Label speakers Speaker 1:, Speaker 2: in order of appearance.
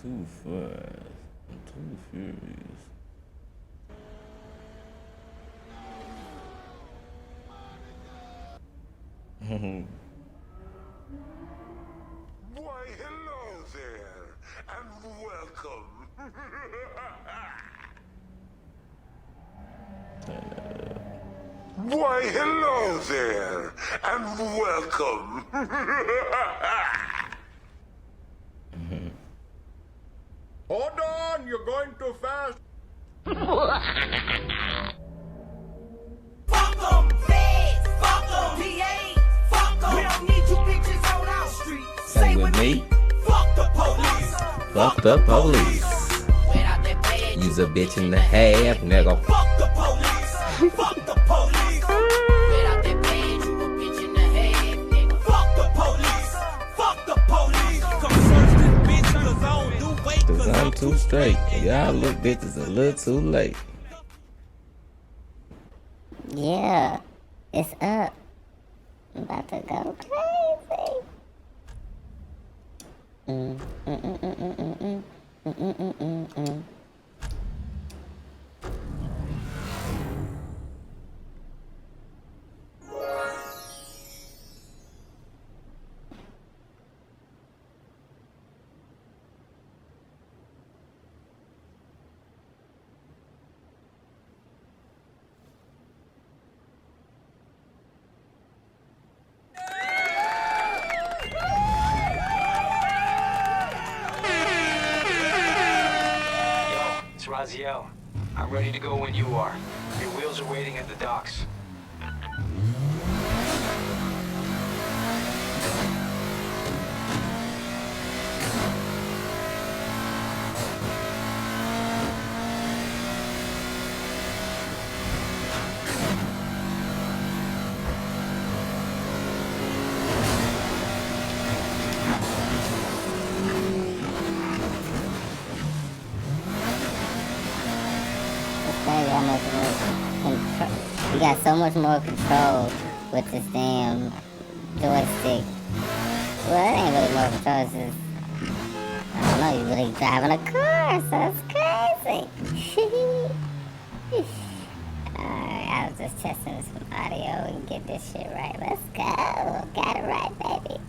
Speaker 1: Too fast. I'm too furious.
Speaker 2: Why, hello there, and welcome. Why, hello there, and welcome.
Speaker 3: Hold on, you're going too fast.
Speaker 4: Fuck 'em, feds, fuck 'em, DA, fuck 'em. We don't need you bitches on our street.
Speaker 1: Say with me.
Speaker 4: Fuck the police.
Speaker 1: Fuck the police.
Speaker 4: Without that bad,
Speaker 1: Use a bitch in the half, nigga.
Speaker 4: fuck the police. Fuck the police. Without that bad, you a bitch in the head, nigga. Fuck the police. Fuck the police. Come search this bitch 'cause I don't do weight,
Speaker 1: Cause I'm too straight. Y'all look bitches a little too late.
Speaker 5: Yeah, it's up. I'm about to go crazy. Mm, mm, mm, mm, mm, mm, mm, mm, mm, mm, mm, mm.
Speaker 6: Yo, it's Raziel. I'm ready to go when you are. Your wheels are waiting at the docks.
Speaker 5: It's crazy how much more control. You got so much more control with this damn joystick. Well, it ain't really more control. It's just, I don't know. You really driving a car, so it's crazy. Alright, I was just testing some audio and get this shit right. Let's go. Got it right, baby.